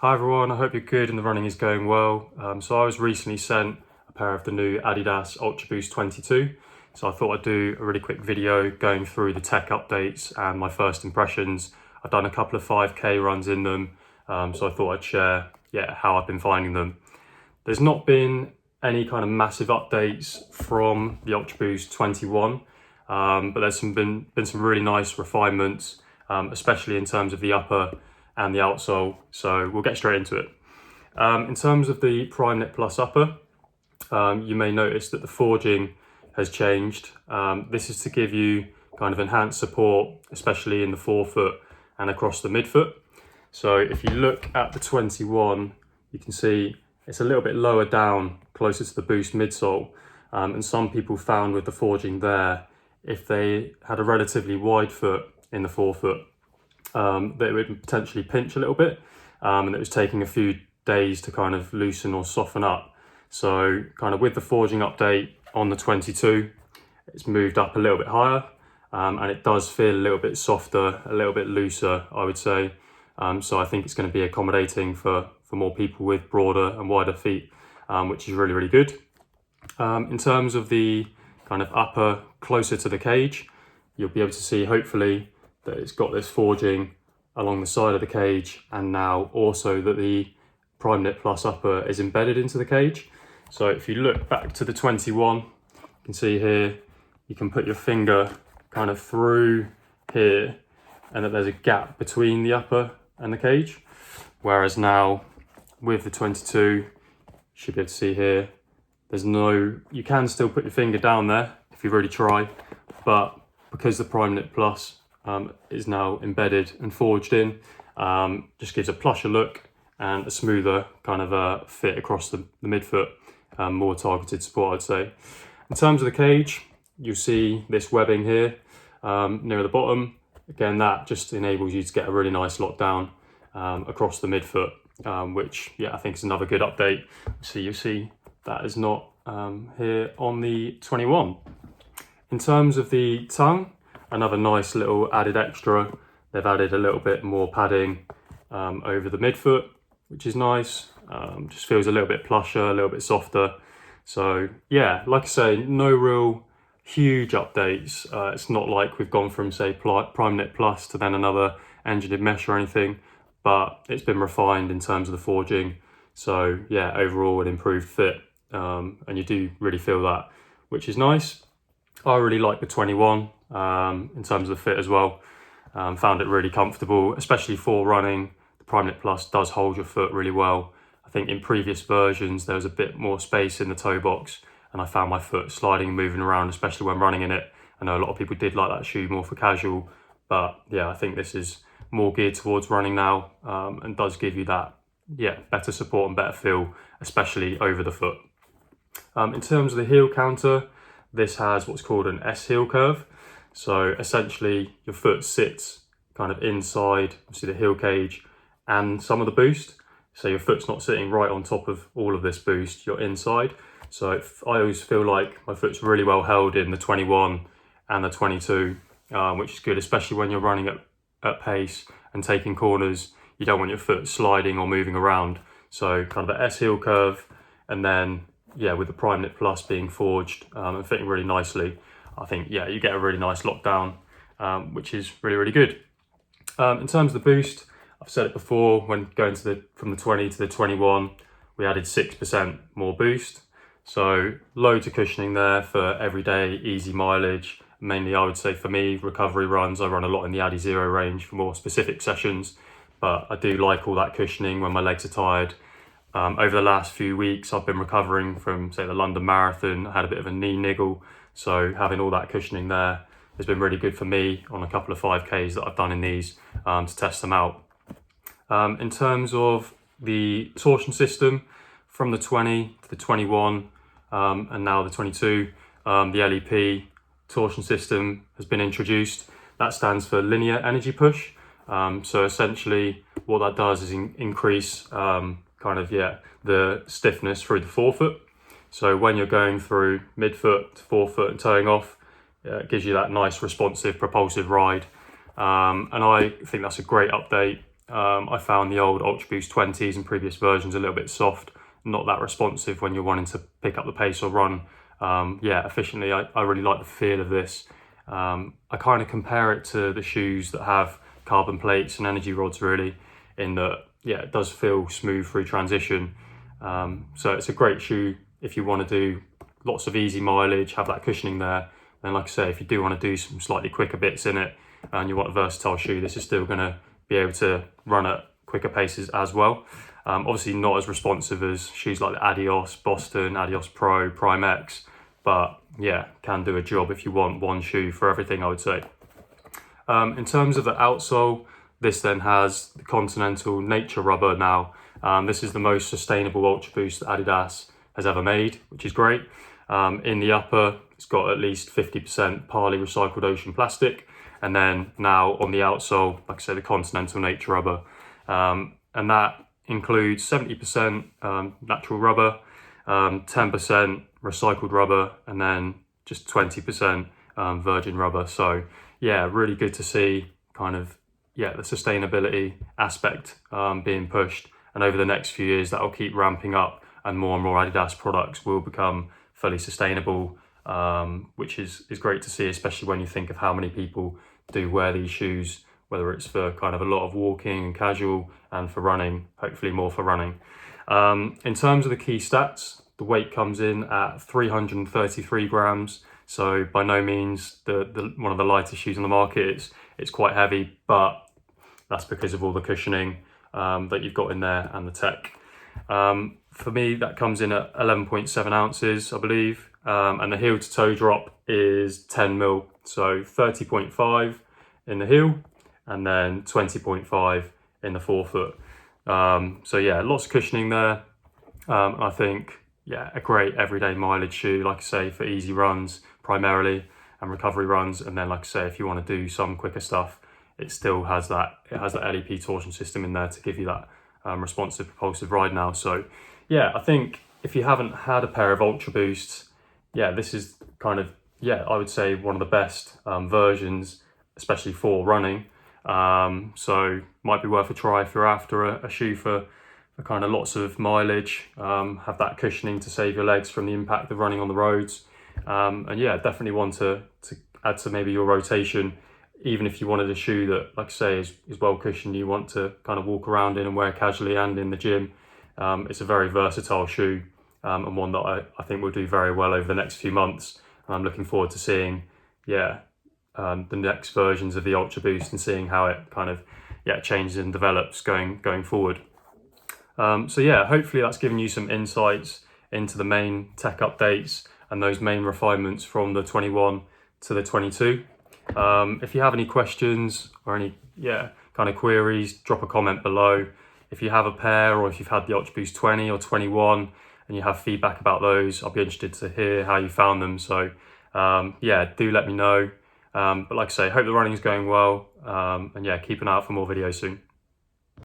Hi everyone, I hope you're good and the running is going well. So I was recently sent a pair of the new Adidas Ultra Boost 22. So I thought I'd do a really quick video going through the tech updates and my first impressions. I've done a couple of 5K runs in them, so I thought I'd share how I've been finding them. There's not been any kind of massive updates from the Ultra Boost 21, but there's been some really nice refinements, especially in terms of the upper and the outsole, so we'll get straight into it. In terms of the Prime Knit Plus upper, you may notice that the forging has changed. This is to give you kind of enhanced support, especially in the forefoot and across the midfoot. So if you look at the 21, you can see it's a little bit lower down, closer to the Boost midsole. And some people found with the forging there, if they had a relatively wide foot in the forefoot, that it would potentially pinch a little bit, and it was taking a few days to kind of loosen or soften up. So kind of with the forging update on the 22, it's moved up a little bit higher, and it does feel a little bit softer, a little bit looser, I would say. So I think it's going to be accommodating for more people with broader and wider feet, which is really, really good. In terms of the kind of upper closer to the cage, you'll be able to see hopefully that it's got this forging along the side of the cage, and now also that the Prime Knit Plus upper is embedded into the cage. So if you look back to the 21, you can see here, you can put your finger kind of through here, and that there's a gap between the upper and the cage. Whereas now with the 22, you should be able to see here, you can still put your finger down there if you really try, but because the Prime Knit Plus is now embedded and forged in, just gives a plusher look and a smoother kind of fit across the midfoot, more targeted support, I'd say. In terms of the cage, you'll see this webbing here near the bottom. Again, that just enables you to get a really nice lockdown across the midfoot, which I think is another good update. So you'll see that is not here on the 21. In terms of the tongue, another nice little added extra. They've added a little bit more padding over the midfoot, which is nice. Just feels a little bit plusher, a little bit softer. So yeah, like I say, no real huge updates. It's not like we've gone from, say, Prime Knit Plus to then another engineered mesh or anything, but it's been refined in terms of the forging. So yeah, overall an improved fit, and you do really feel that, which is nice. I really like the 21 in terms of the fit as well. Found it really comfortable, especially for running. The Prime Knit Plus does hold your foot really well. I think in previous versions there was a bit more space in the toe box, and I found my foot sliding and moving around, especially when running in it. I know a lot of people did like that shoe more for casual, but yeah, I think this is more geared towards running now, and does give you that better support and better feel, especially over the foot. In terms of the heel counter, this has what's called an S heel curve. So essentially your foot sits kind of inside, obviously, the heel cage and some of the boost. So your foot's not sitting right on top of all of this boost, you're inside. So I always feel like my foot's really well held in the 21 and the 22, which is good, especially when you're running at pace and taking corners. You don't want your foot sliding or moving around. So kind of the S heel curve, and then with the Prime Knit Plus being forged and fitting really nicely, I think you get a really nice lockdown, which is really, really good. In terms of the boost, I've said it before, when going from the 20 to the 21, we added 6% more boost. So loads of cushioning there for everyday easy mileage. Mainly, I would say for me, recovery runs. I run a lot in the Adi Zero range for more specific sessions, but I do like all that cushioning when my legs are tired. Over the last few weeks, I've been recovering from, say, the London Marathon. I had a bit of a knee niggle, so having all that cushioning there has been really good for me on a couple of 5Ks that I've done in these to test them out. In terms of the torsion system, from the 20 to the 21 and now the 22, the LEP torsion system has been introduced. That stands for linear energy push. So essentially what that does is increase the stiffness through the forefoot. So when you're going through midfoot to forefoot and toeing off, it gives you that nice responsive propulsive ride. And I think that's a great update. I found the old Ultra Boost 20s and previous versions a little bit soft, not that responsive when you're wanting to pick up the pace or run efficiently. I really like the feel of this. I kind of compare it to the shoes that have carbon plates and energy rods, really, in that, yeah, it does feel smooth through transition. So it's a great shoe if you want to do lots of easy mileage, have that cushioning there. And like I say, if you do want to do some slightly quicker bits in it and you want a versatile shoe, this is still going to be able to run at quicker paces as well. Obviously not as responsive as shoes like the Adios, Boston, Adios Pro, Prime X, but yeah, can do a job if you want one shoe for everything, I would say. In terms of the outsole, this then has the Continental Nature Rubber now. This is the most sustainable Ultra Boost that Adidas has ever made, which is great. In the upper, it's got at least 50% partly recycled ocean plastic. And then now on the outsole, like I say, the Continental Nature Rubber. And that includes 70% natural rubber, 10% recycled rubber, and then just 20% virgin rubber. So yeah, really good to see kind of, yeah, the sustainability aspect being pushed. And over the next few years, that will keep ramping up and more Adidas products will become fully sustainable, which is great to see, especially when you think of how many people do wear these shoes, whether it's for kind of a lot of walking and casual and for running, hopefully more for running. In terms of the key stats, the weight comes in at 333 grams. So by no means the one of the lightest shoes on the market. It's quite heavy, but that's because of all the cushioning that you've got in there and the tech. For me, that comes in at 11.7 ounces, I believe. And the heel to toe drop is 10 mil. So 30.5 in the heel and then 20.5 in the forefoot. So yeah, lots of cushioning there. I think, yeah, a great everyday mileage shoe, like I say, for easy runs primarily and recovery runs. And then like I say, if you want to do some quicker stuff, it still has that, LEP torsion system in there to give you that responsive propulsive ride now. So yeah, I think if you haven't had a pair of Ultra Boosts, yeah, this is kind of, yeah, I would say one of the best versions, especially for running. So might be worth a try if you're after a shoe for kind of lots of mileage, have that cushioning to save your legs from the impact of running on the roads. And yeah, definitely one to add to maybe your rotation, even if you wanted a shoe that, like I say, is well cushioned, you want to kind of walk around in and wear casually and in the gym. It's a very versatile shoe and one that I think will do very well over the next few months. And I'm looking forward to seeing, yeah, the next versions of the Ultra Boost and seeing how it kind of, yeah, changes and develops going forward. So yeah, hopefully that's given you some insights into the main tech updates and those main refinements from the 21 to the 22. If you have any questions or any, yeah, kind of queries, drop a comment below. If you have a pair or if you've had the Ultra Boost 20 or 21 and you have feedback about those, I'll be interested to hear how you found them. So yeah, do let me know. But like I say, hope the running's going well. And yeah, keep an eye out for more videos soon.